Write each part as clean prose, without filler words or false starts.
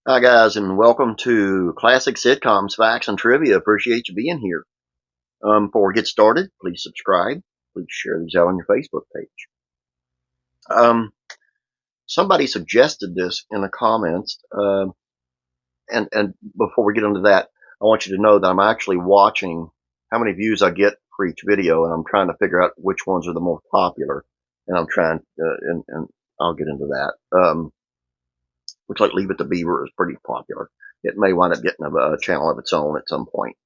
Hi, guys, and welcome to Classic Sitcoms, Facts, and Trivia. Appreciate you being here. Before we get started, please subscribe. Please share these out on your Facebook page. Um, Somebody suggested this in the comments, and before we get into that, I want you to know that I'm actually watching how many views I get for each video, and I'm trying to figure out which ones are the most popular, and I'm trying, and I'll get into that. Looks like Leave It to Beaver is pretty popular. It may wind up getting a channel of its own at some point.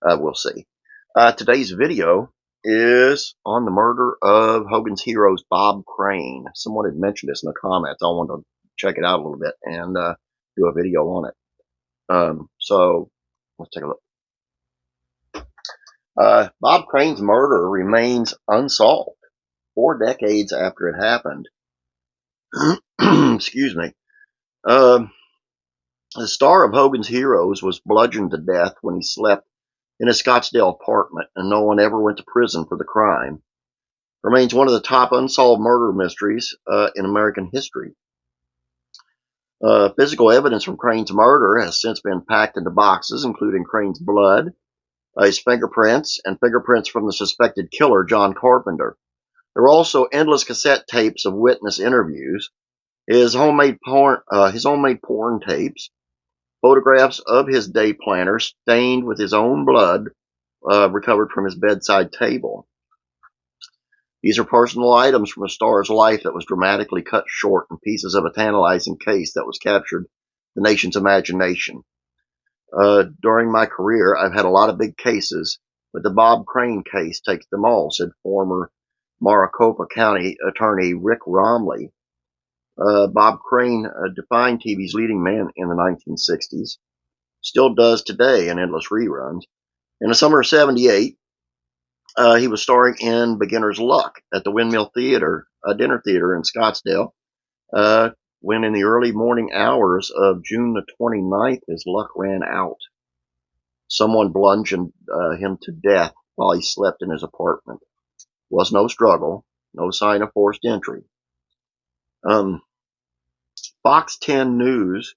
We'll see. Today's video is on the murder of Hogan's Heroes, Bob Crane. Someone had mentioned this in the comments. I wanted to check it out a little bit and do a video on it. So let's take a look. Bob Crane's murder remains unsolved 4 decades after it happened. Excuse me. The star of Hogan's Heroes was bludgeoned to death when he slept in a Scottsdale apartment, and no one ever went to prison for the crime. Remains one of the top unsolved murder mysteries in American history. Physical evidence from Crane's murder has since been packed into boxes, including Crane's blood, his fingerprints, and fingerprints from the suspected killer, John Carpenter. There were also endless cassette tapes of witness interviews, his homemade porn tapes, photographs of his day planner stained with his own blood recovered from his bedside table. These are personal items from a star's life that was dramatically cut short, and pieces of a tantalizing case that was captured the nation's imagination. During my career, I've had a lot of big cases, but the Bob Crane case takes them all, said former Maricopa County Attorney Rick Romley. Bob Crane defined TV's leading man in the 1960s, still does today in endless reruns. In the summer of '78, he was starring in Beginner's Luck at the Windmill Theater, a dinner theater in Scottsdale, when in the early morning hours of June the 29th, his luck ran out. Someone bludgeoned him to death while he slept in his apartment. Was no struggle, no sign of forced entry. Fox 10 News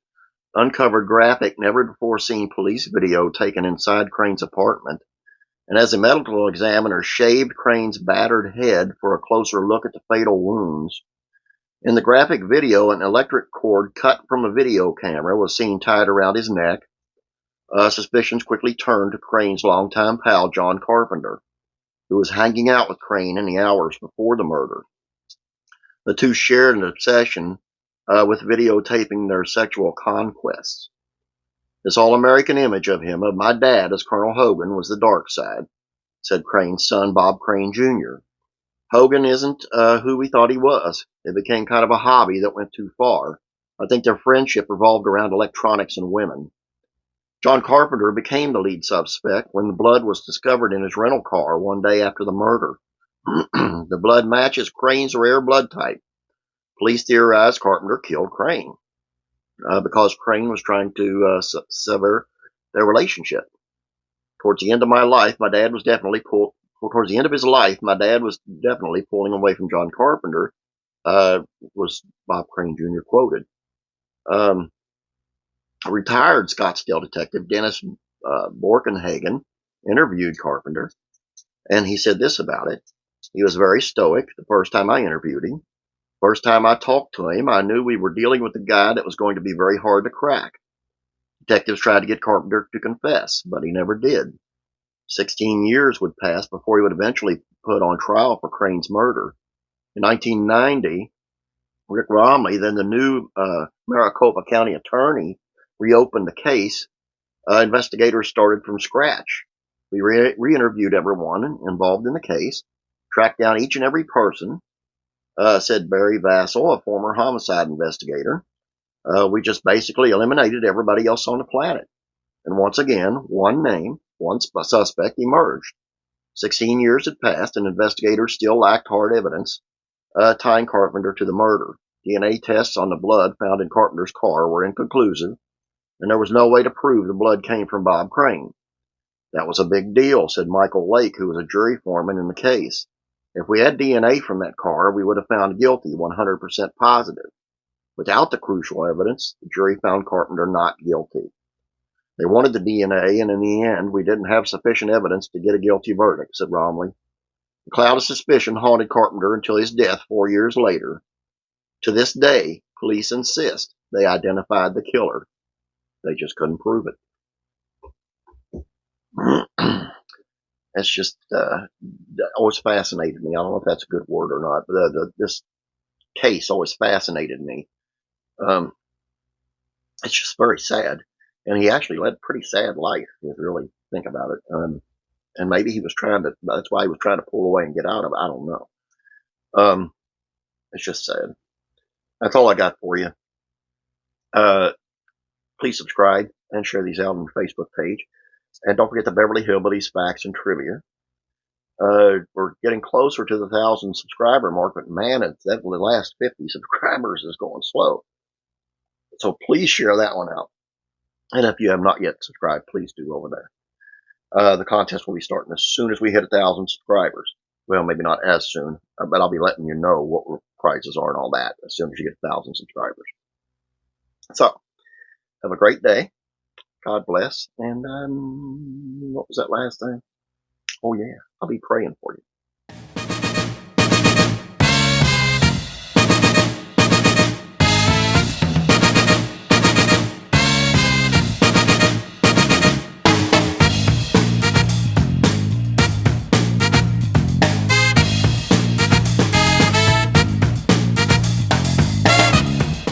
uncovered graphic, never-before-seen police video taken inside Crane's apartment, and as a medical examiner shaved Crane's battered head for a closer look at the fatal wounds. In the graphic video, an electric cord cut from a video camera was seen tied around his neck. Suspicions quickly turned to Crane's longtime pal, John Carpenter, who was hanging out with Crane in the hours before the murder. The two shared an obsession with videotaping their sexual conquests. This all-American image of him, of my dad as Colonel Hogan, was the dark side, said Crane's son, Bob Crane Jr. Hogan isn't who we thought he was. It became kind of a hobby that went too far. I think their friendship revolved around electronics and women. John Carpenter became the lead suspect when the blood was discovered in his rental car one day after the murder. The blood matches Crane's rare blood type. Police theorized Carpenter killed Crane because Crane was trying to sever their relationship. Towards the end of my life, my dad was definitely towards the end of his life, my dad was definitely pulling away from John Carpenter, was Bob Crane Jr. quoted. Retired Scottsdale detective Dennis Borkenhagen interviewed Carpenter, and he said this about it. He was very stoic the first time I interviewed him. First time I talked to him, I knew we were dealing with a guy that was going to be very hard to crack. Detectives tried to get Carpenter to confess, but he never did. 16 years would pass before he would eventually put on trial for Crane's murder. In 1990, Rick Romley, then the new Maricopa County attorney, reopened the case. Investigators started from scratch. We re-interviewed everyone involved in the case, tracked down each and every person, said Barry Vassell, a former homicide investigator. We just basically eliminated everybody else on the planet. And once again, one name, one suspect emerged. 16 years had passed, and investigators still lacked hard evidence tying Carpenter to the murder. DNA tests on the blood found in Carpenter's car were inconclusive, and there was no way to prove the blood came from Bob Crane. That was a big deal, said Michael Lake, who was a jury foreman in the case. If we had DNA from that car, we would have found guilty, 100% positive. Without the crucial evidence, the jury found Carpenter not guilty. They wanted the DNA, and in the end, we didn't have sufficient evidence to get a guilty verdict, said Romley. The cloud of suspicion haunted Carpenter until his death 4 years later. To this day, police insist they identified the killer. They just couldn't prove it. That's just always fascinated me. I don't know if that's a good word or not, but this case always fascinated me. It's just very sad. And he actually led a pretty sad life, if you really think about it. And maybe he was that's why he was trying to pull away and get out of it. I don't know. It's just sad. That's all I got for you. Please subscribe and share these out on the Facebook page. And don't forget the Beverly Hillbillies facts and trivia. We're getting closer to the 1,000 subscriber mark, but man, it's that the last 50 subscribers is going slow. So please share that one out. And if you have not yet subscribed, please do over there. The contest will be starting as soon as we hit 1,000 subscribers. Well, maybe not as soon, but I'll be letting you know what prizes are and all that as soon as you get 1,000 subscribers. So, have a great day. God bless. And what was that last thing? Oh, yeah, I'll be praying for you.